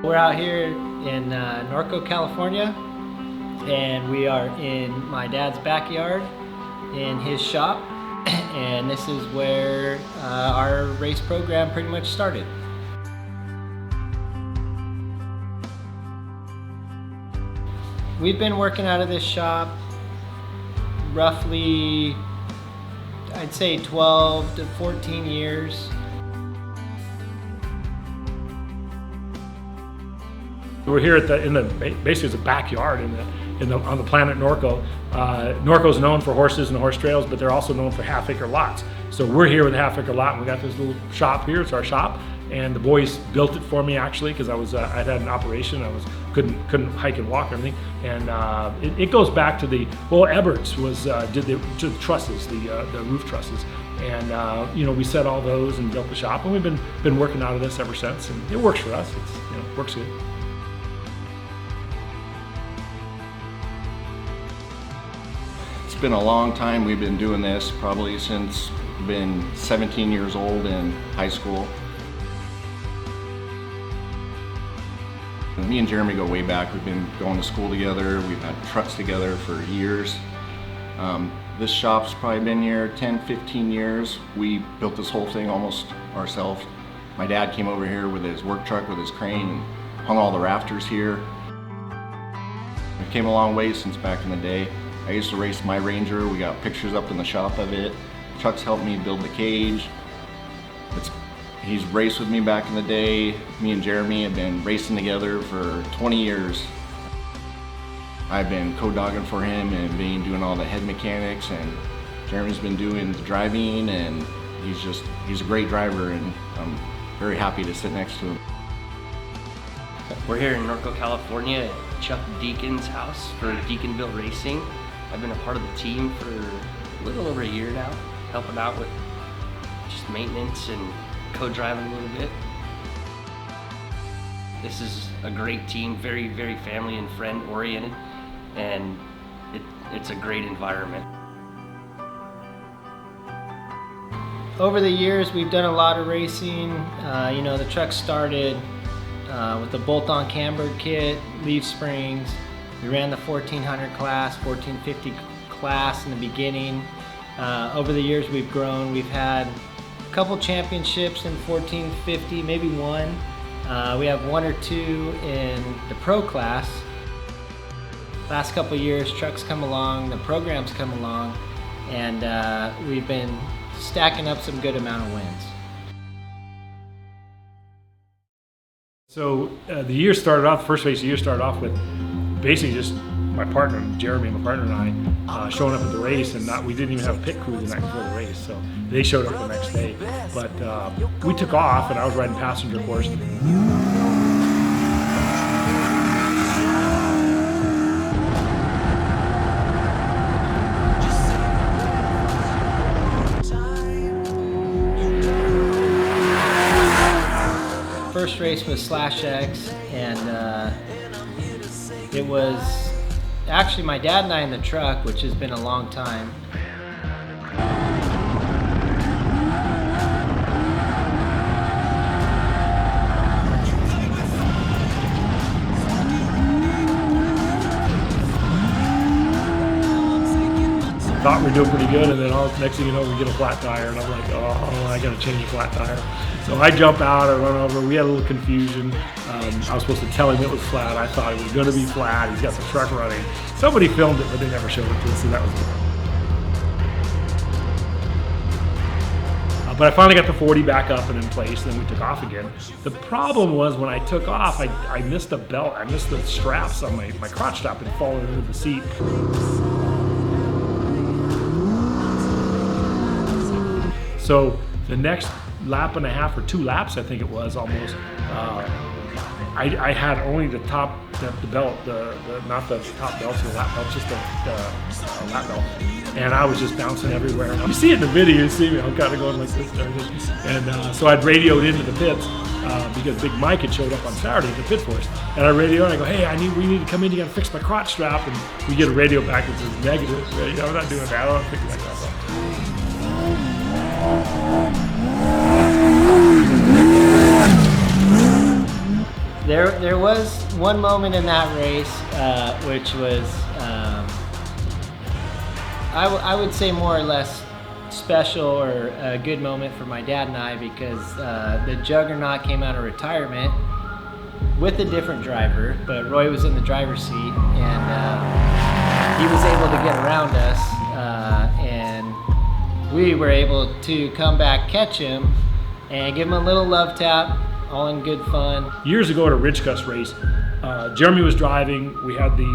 We're out here in Norco, California, and we are in my dad's backyard in his shop, and this is where our race program pretty much started. We've been working out of this shop roughly, I'd say 12 to 14 years. We're here at basically it's a backyard on the planet Norco. Norco's known for horses and horse trails, but they're also known for half-acre lots. So we're here with a half-acre lot, and we got this little shop here. It's our shop, and the boys built it for me actually because I'd had an operation. Couldn't hike and walk or anything, and it goes back to Eberts did the trusses, the roof trusses, and we set all those and built the shop, and we've been working out of this ever since, and it works for us. It works good. It's been a long time we've been doing this, probably since I've been 17 years old in high school. Me and Jeremy go way back. We've been going to school together. We've had trucks together for years. This shop's probably been here 10, 15 years. We built this whole thing almost ourselves. My dad came over here with his work truck with his crane and hung all the rafters here. It came a long way since back in the day. I used to race my Ranger. We got pictures up in the shop of it. Chuck's helped me build the cage. He's raced with me back in the day. Me and Jeremy have been racing together for 20 years. I've been co-dogging for him and doing all the head mechanics, and Jeremy's been doing the driving, and he's a great driver, and I'm very happy to sit next to him. We're here in Norco, California at Chuck Deacon's house for DeaknBuilt Racing. I've been a part of the team for a little over a year now, helping out with just maintenance and co-driving a little bit. This is a great team, very, very family and friend oriented, and it's a great environment. Over the years, we've done a lot of racing. The truck started with the bolt-on cambered kit, leaf springs. We ran the 1400 class, 1450 class in the beginning. Over the years we've grown. We've had a couple championships in 1450, maybe one. We have one or two in the pro class. Last couple years, trucks come along, the programs come along, and we've been stacking up some good amount of wins. So the first race of the year started off with basically just my partner, Jeremy, my partner and I, showing up at the race, and we didn't even have a pit crew the night before the race, so they showed up the next day. But we took off, and I was riding passenger course. First race was Slash X, and it was actually my dad and I in the truck, which has been a long time. Thought we were doing pretty good, and then next thing you know, we get a flat tire, and I'm like, oh, I gotta change a flat tire. So I jump out, I run over. We had a little confusion. I was supposed to tell him it was flat. I thought it was gonna be flat. He's got the truck running. Somebody filmed it, but they never showed it to us, so that was good. But I finally got the 40 back up and in place, and then we took off again. The problem was when I took off, I missed the belt. I missed the straps on my crotch strap and fallen into the seat. So the next lap and a half, or 2 laps, I think it was almost, I had only the top, the belt, not the top belt, so the lap belt, just the lap belt. And I was just bouncing everywhere. You see it in the video, you see me, I'm kind of going like this. And so I'd radioed into the pits because Big Mike had showed up on Saturday at the pit for us. And I radioed and I go, hey, we need to come in, you gotta fix my crotch strap. And we get a radio back that says negative. I'm not doing that, I don't fix my crotch strap. There was one moment in that race, which was, I would say more or less special or a good moment for my dad and I, because the Juggernaut came out of retirement with a different driver, but Roy was in the driver's seat, and he was able to get around us, and we were able to come back, catch him, and give him a little love tap, all in good fun. Years ago at a Ridgecrest race, Jeremy was driving. We had we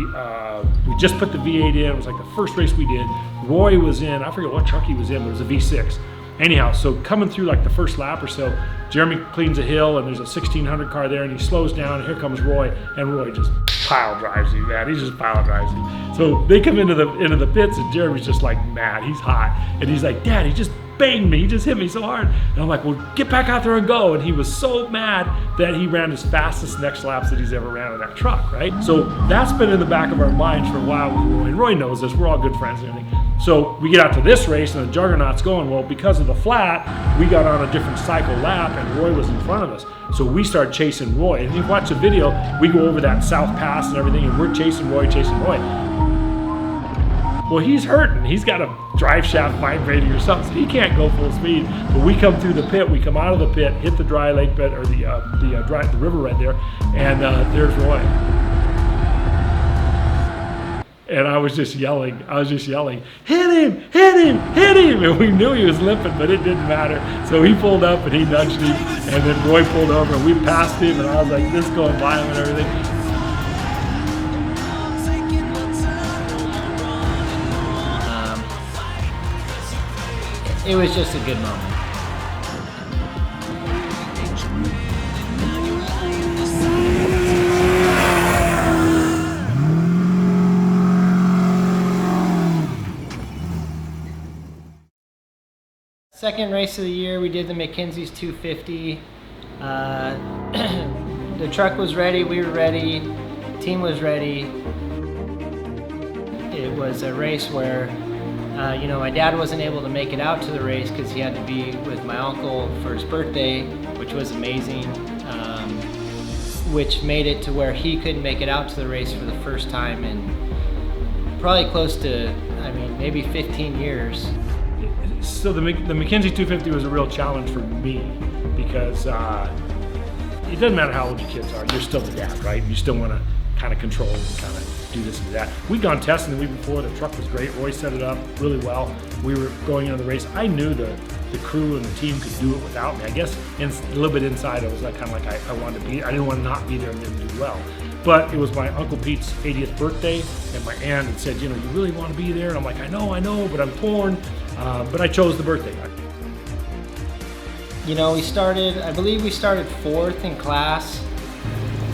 just put the V8 in. It was like the first race we did. Roy was in, I forget what truck he was in, but it was a V6. Anyhow, so coming through like the first lap or so, Jeremy cleans a hill and there's a 1600 car there, and he slows down, and here comes Roy, and Roy just pile drives him, man. He just pile drives him. So they come into the pits, and Jeremy's just like mad. He's hot, and he's like, "Dad, he just banged me. He just hit me so hard." And I'm like, "Well, get back out there and go." And he was so mad that he ran his fastest next laps that he's ever ran in that truck, right? So that's been in the back of our minds for a while with Roy. And Roy knows this. We're all good friends and everything. So we get out to this race, and the Juggernaut's going. Well, because of the flat, we got on a different cycle lap, and Roy was in front of us. So we started chasing Roy. And if you watch the video, we go over that South Pass and everything, and we're chasing Roy. Well, he's hurting. He's got a drive shaft vibrating or something, so he can't go full speed. But we come through the pit, we come out of the pit, hit the dry lake bed, or the river right there, and there's Roy. And I was just yelling, "Hit him, hit him, hit him!" And we knew he was limping, but it didn't matter. So he pulled up and he nudged him, and then Roy pulled over and we passed him, and I was like, this going by him and everything. It was just a good moment. Second race of the year, we did the McKenzie's 250. The truck was ready, we were ready, team was ready. It was a race where my dad wasn't able to make it out to the race because he had to be with my uncle for his birthday, which was amazing, which made it to where he couldn't make it out to the race for the first time in probably close to, maybe 15 years. So the McKenzie 250 was a real challenge for me because it doesn't matter how old your kids are, you're still the dad, right? You still want to kind of control and kind of do this and that. We'd gone testing the week before, the truck was great, Roy set it up really well. We were going into the race. I knew the crew and the team could do it without me. I guess a little bit inside, it was like kind of like I wanted to be, I didn't want to not be there and didn't do well. But it was my Uncle Pete's 80th birthday, and my aunt had said, you really want to be there? And I'm like, I know, but I'm torn. But I chose the birthday. I believe we started 4th in class,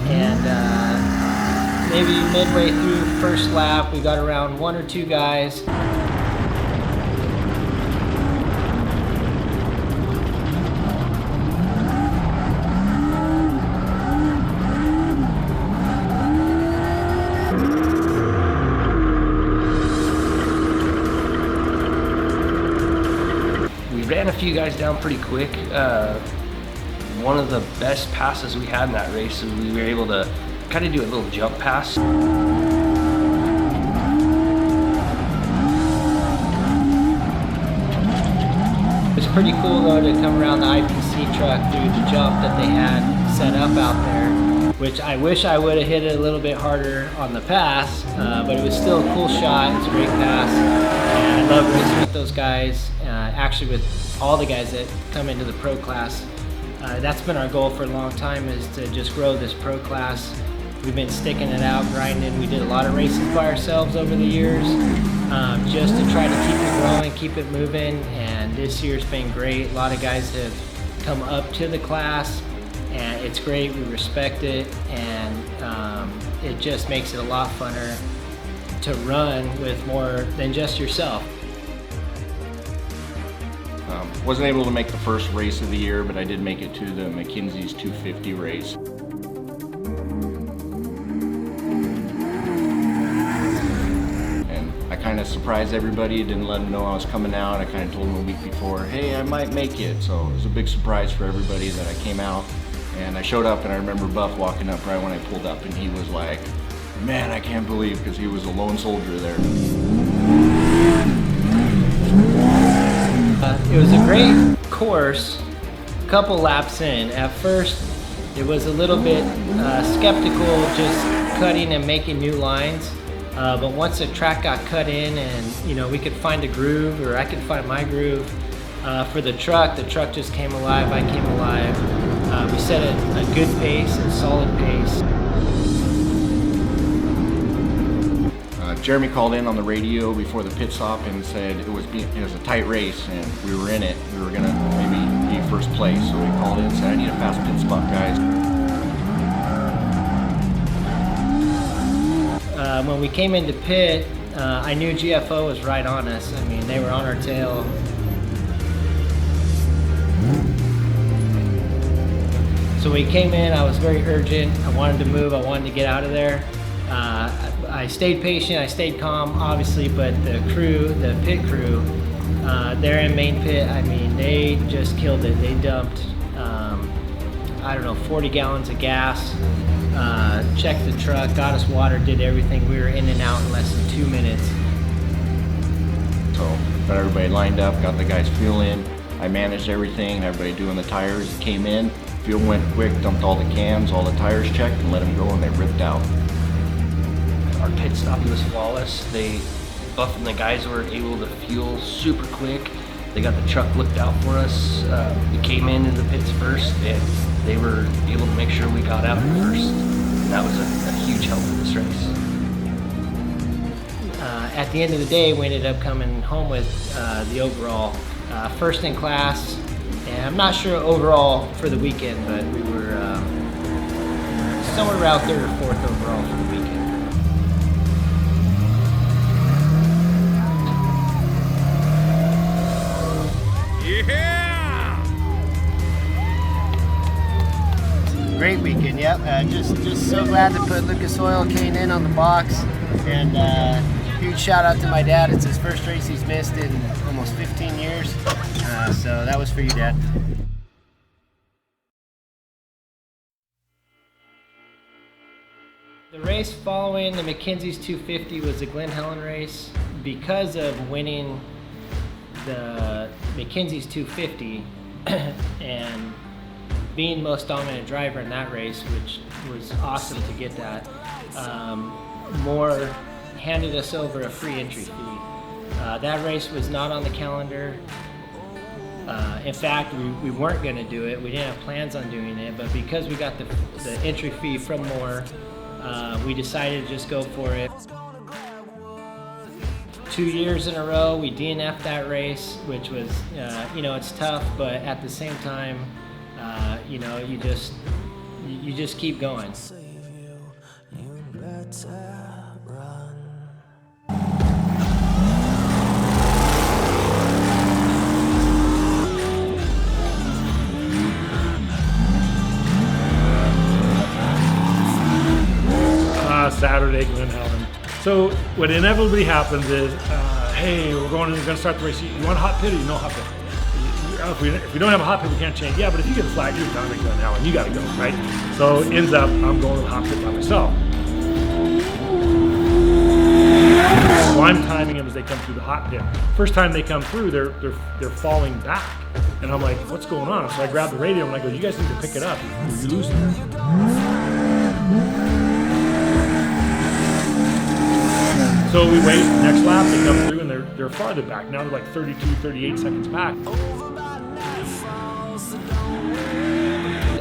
and maybe midway through first lap, we got around 1 or 2 guys. Ran a few guys down pretty quick. One of the best passes we had in that race is we were able to kind of do a little jump pass. It's pretty cool though to come around the IPC truck through the jump that they had set up out there, which I wish I would have hit it a little bit harder on the pass, but it was still a cool shot. It's a great pass, and I love racing with those guys, actually with all the guys that come into the pro class. That's been our goal for a long time, is to just grow this pro class. We've been sticking it out, grinding. We did a lot of races by ourselves over the years, just to try to keep it growing, keep it moving, and this year's been great. A lot of guys have come up to the class, and it's great. We respect it, and it just makes it a lot funner to run with more than just yourself. Wasn't able to make the first race of the year, but I did make it to the McKenzie's 250 race. And I kind of surprised everybody, didn't let them know I was coming out. I kind of told them a week before, hey, I might make it. So it was a big surprise for everybody that I came out. And I showed up, and I remember Buff walking up right when I pulled up, and he was like, man, I can't believe, because he was a lone soldier there. It was a great course. A couple laps in. At first, it was a little bit skeptical, just cutting and making new lines. But once the track got cut in, and we could find a groove, or I could find my groove for the truck just came alive. I came alive. We set a good pace, a solid pace. Jeremy called in on the radio before the pit stop and said it was a tight race, and we were in it. We were gonna maybe be first place, so he called in and said, I need a fast pit spot, guys. When we came into pit, I knew GFO was right on us. I mean, they were on our tail. So when we came in, I was very urgent. I wanted to move, I wanted to get out of there. I stayed patient, I stayed calm, obviously, but the pit crew, they're in main pit. I mean, they just killed it. They dumped, 40 gallons of gas, checked the truck, got us water, did everything. We were in and out in less than 2 minutes. So, got everybody lined up, got the guys fuel in. I managed everything, everybody doing the tires. Came in, fuel went quick, dumped all the cans, all the tires checked, and let them go, and they ripped out. Our pit stop was flawless. Buff and the guys were able to fuel super quick. They got the truck looked out for us. We came into the pits first, and they were able to make sure we got out first. And that was a huge help in this race. At the end of the day, we ended up coming home with the overall first in class. And I'm not sure overall for the weekend, but we were somewhere around 3rd or 4th overall for the weekend. Yeah! Great weekend, yep. Just so glad to put Lucas Oil K&N on the box, and huge shout out to my dad. It's his first race he's missed in almost 15 years, so that was for you, Dad. The race following the McKenzie's 250 was the Glen Helen race. Because of winning the McKenzie's 250 and being most dominant driver in that race, which was awesome to get that, Moore handed us over a free entry fee. That race was not on the calendar. In fact, we weren't going to do it. We didn't have plans on doing it, but because we got the entry fee from Moore, we decided to just go for it. 2 years in a row, we DNF'd that race, which was, it's tough, but at the same time, you just keep going. Saturday, Glen Helen. So what inevitably happens is, hey, we're going to start the race. You want a hot pit or you know hot pit? If we don't have a hot pit, we can't change. Yeah, but if you get a flag, you're down at Glen Helen. You got to go, right? So it ends up, I'm going to the hot pit by myself. So I'm timing them as they come through the hot pit. First time they come through, they're falling back. And I'm like, what's going on? So I grab the radio and I go, you guys need to pick it up. You're losing it. So we wait, next lap they come through and they're farther back. Now they're like 32, 38 seconds back.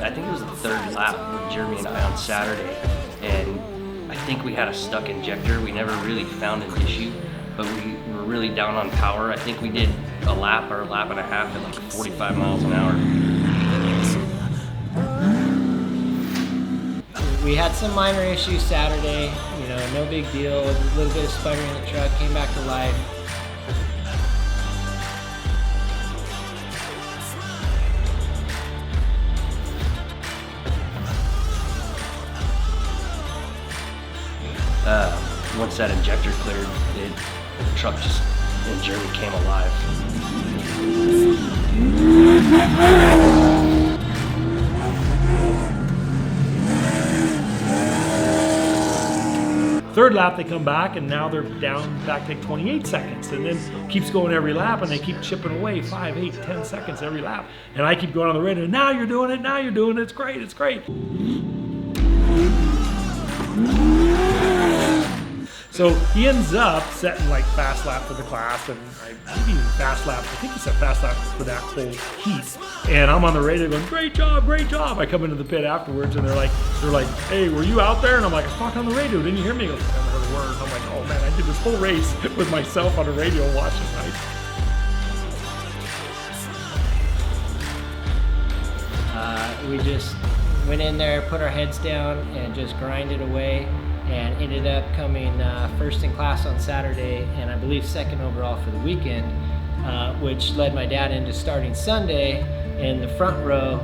I think it was the 3rd lap with Jeremy and I on Saturday, and I think we had a stuck injector. We never really found an issue, but we were really down on power. I think we did a lap or a lap and a half at like 45 miles an hour. We had some minor issues Saturday, no big deal. A little bit of sputtering in the truck, came back to life. Once that injector cleared, the truck and Jeremy came alive. Third lap, they come back, and now they're down back to 28 seconds, and then keeps going every lap, and they keep chipping away 5, 8, 10 seconds every lap. And I keep going on the radio, now you're doing it, now you're doing it, it's great, it's great. So he ends up setting like fast lap for the class, and maybe even fast lap. I think he set fast lap for that whole heat. And I'm on the radio going, great job, great job. I come into the pit afterwards, and they're like, hey, were you out there? And I'm like, I was talking on the radio. Didn't you hear me? He goes, I never heard a word. I'm like, oh man, I did this whole race with myself on the radio watching. We just went in there, put our heads down, and just grinded away, and ended up coming first in class on Saturday, and I believe second overall for the weekend, which led my dad into starting Sunday in the front row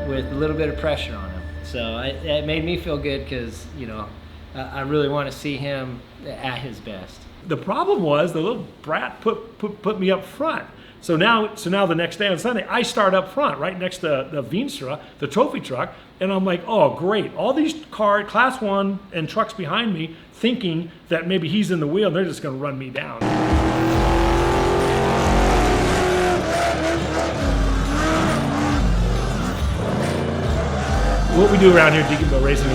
with a little bit of pressure on him. So it made me feel good because, you know, I really want to see him at his best. The problem was the little brat put me up front. So now the next day on Sunday, I start up front, right next to the Veenstra, the trophy truck, and I'm like, oh great, all these class 1 and trucks behind me thinking that maybe he's in the wheel and they're just gonna run me down. What we do around here at DeaknBuilt Racing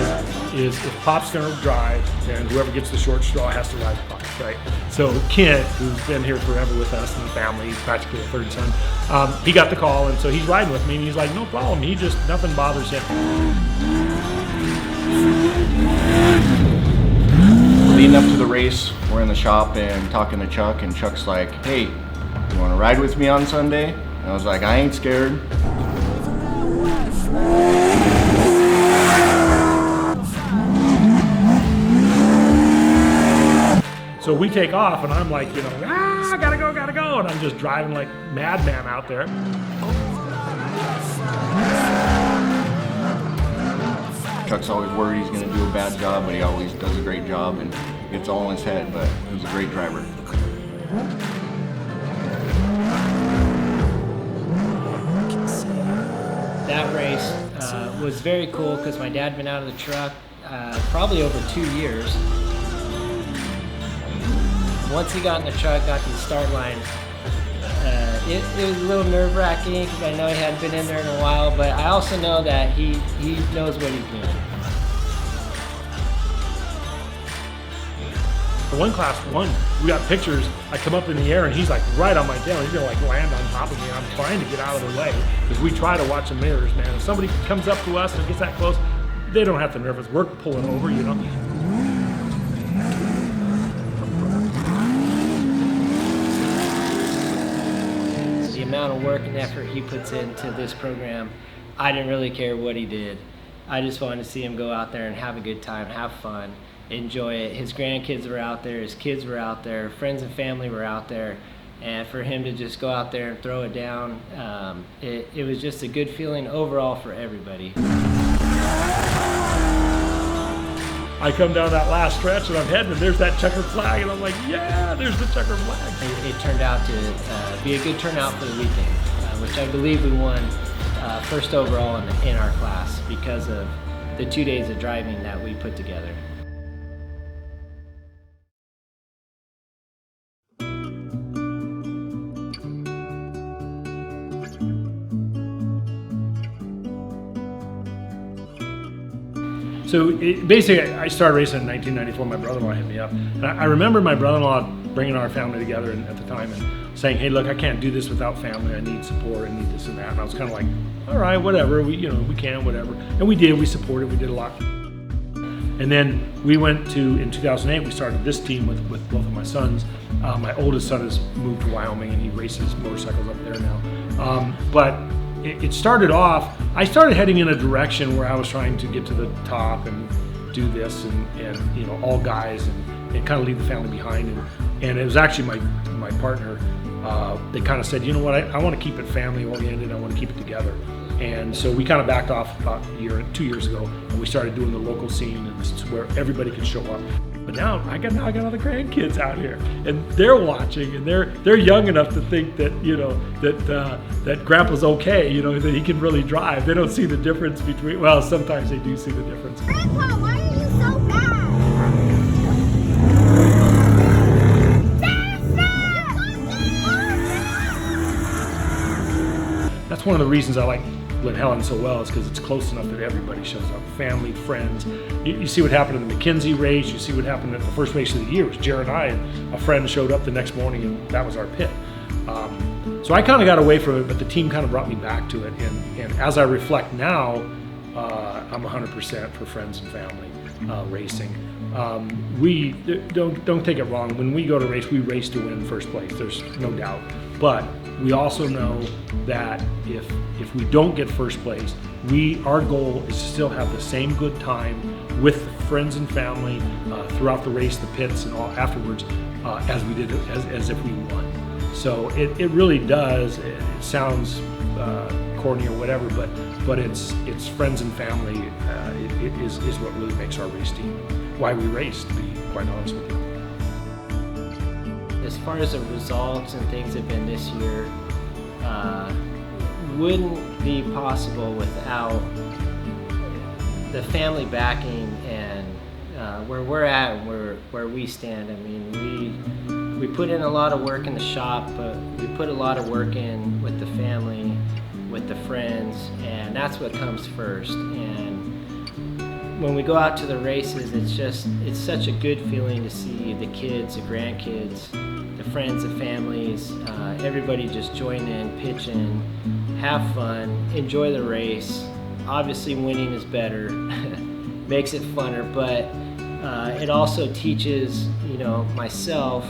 is if Pop's gonna drive, then whoever gets the short straw has to ride Pop, right? So Kent, who's been here forever with us and the family, he's practically a third son, he got the call, and so he's riding with me, and he's like, no problem, nothing bothers him. Leading up to the race, we're in the shop and talking to Chuck, and Chuck's like, hey, you wanna ride with me on Sunday? And I was like, I ain't scared. So we take off, and I'm like, you know, gotta go, and I'm just driving like madman out there. Chuck's always worried he's gonna do a bad job, but he always does a great job, and it's all in his head, but he's a great driver. That race was very cool because my dad had been out of the truck probably over 2 years. Once he got in the truck, got to the start line, it was a little nerve-wracking because I know he hadn't been in there in a while, but I also know that he knows what he's doing. For class 1, we got pictures, I come up in the air and he's like right on my tail, he's gonna like land on top of me, and I'm trying to get out of the way because we try to watch the mirrors, man. If somebody comes up to us and gets that close, they don't have to nervous, we're pulling over, you know. The amount of work and effort he puts into this program, I didn't really care what he did. I just wanted to see him go out there and have a good time, have fun, enjoy it. His grandkids were out there, his kids were out there, friends and family were out there, and for him to just go out there and throw it down, it was just a good feeling overall for everybody. I come down that last stretch and I'm heading, and there's that checkered flag, and I'm like, yeah, there's the checkered flag. It turned out to be a good turnout for the weekend, which I believe we won first overall in our class because of the 2 days of driving that we put together. So basically, I started racing in 1994. My brother-in-law hit me up. And I remember my brother-in-law bringing our family together at the time and saying, hey, look, I can't do this without family. I need support. I need this and that. And I was kind of like, all right, whatever. We can, whatever. And we did. We supported. We did a lot. And then we went in 2008, we started this team with both of my sons. My oldest son has moved to Wyoming, and he races motorcycles up there now. But it started off, I started heading in a direction where I was trying to get to the top and do this and all guys and kind of leave the family behind. And it was actually my partner, they kind of said, you know what, I want to keep it family oriented, I want to keep it together. And so we kind of backed off about 2 years ago, and we started doing the local scene, and this is where everybody could show up. But now I got all the grandkids out here, and they're watching, and they're young enough to think that that Grandpa's okay, that he can really drive. They don't see the difference between. Well, sometimes they do see the difference. Grandpa, why are you so bad? that's one of the reasons I like Glen Helen so well, is because it's close enough that everybody shows up, family, friends. You see what happened in the McKenzie race, you see what happened at the first race of the year. It was Jared and I, and a friend showed up the next morning, and that was our pit. So I kind of got away from it, but the team kind of brought me back to it. And as I reflect now, I'm 100% for friends and family racing. We don't take it wrong. When we go to race, we race to win first place. There's no doubt. But we also know that if we don't get first place, our goal is to still have the same good time with friends and family throughout the race, the pits, and all afterwards, as we did as if we won. So it really does. It sounds corny or whatever, but it's friends and family is what really makes our race team why we race, to be quite honest with you. As far as the results and things have been this year, wouldn't be possible without the family backing and where we're at and where we stand. I mean, we put in a lot of work in the shop, but we put a lot of work in with the family, with the friends, and that's what comes first. And when we go out to the races, it's such a good feeling to see the kids, the grandkids, the friends, the families, everybody just join in, pitch in, have fun, enjoy the race. Obviously winning is better, makes it funner, but it also teaches, myself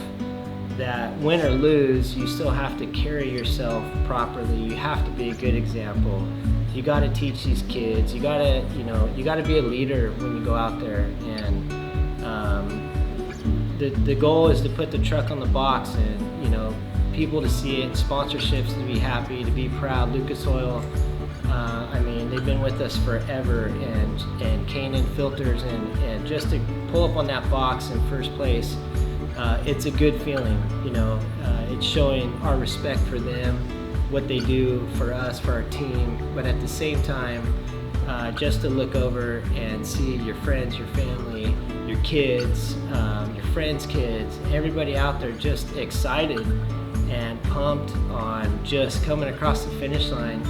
that win or lose, you still have to carry yourself properly. You have to be a good example. You got to teach these kids. You got to be a leader when you go out there. And the goal is to put the truck on the box and people to see it, sponsorships to be happy, to be proud. Lucas Oil, they've been with us forever, and Canaan Filters, and just to pull up on that box in first place, it's a good feeling. It's showing our respect for them, what they do for us, for our team, but at the same time, just to look over and see your friends, your family, your kids, your friends' kids, everybody out there just excited and pumped on just coming across the finish line,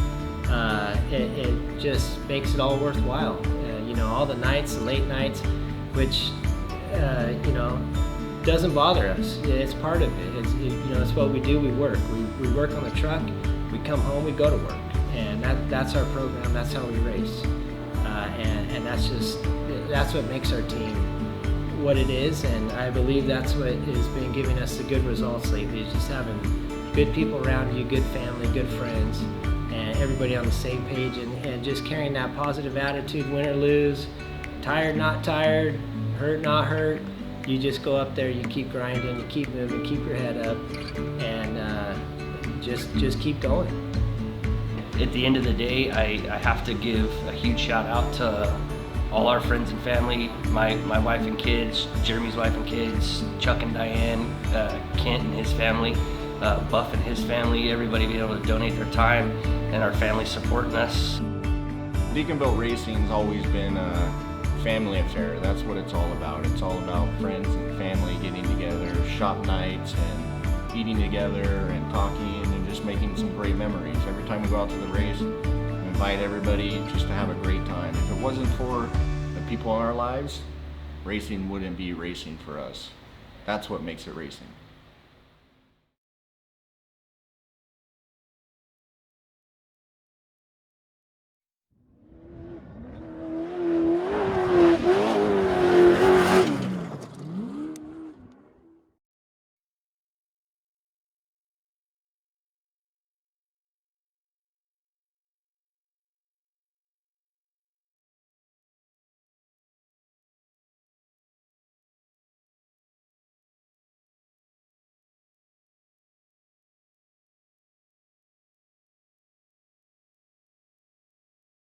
it just makes it all worthwhile. All the nights, the late nights, which doesn't bother us. It's part of it. It's what we do. We work. We work on the truck. We come home. We go to work, and that's our program. That's how we race, and that's what makes our team what it is. And I believe that's what has been giving us the good results lately. Is just having good people around you, good family, good friends, and everybody on the same page, and just carrying that positive attitude, win or lose, tired, not tired, hurt, not hurt. You just go up there, you keep grinding, you keep moving, keep your head up, and just keep going. At the end of the day, I have to give a huge shout out to all our friends and family, my wife and kids, Jeremy's wife and kids, Chuck and Diane, Kent and his family, Buff and his family, everybody being able to donate their time, and our family supporting us. DeaknBuilt Racing's always been a family affair. That's what it's all about. It's all about friends and family getting together, shop nights, and eating together and talking and just making some great memories. Every time we go out to the race, we invite everybody just to have a great time. If it wasn't for the people in our lives, racing wouldn't be racing for us. That's what makes it racing.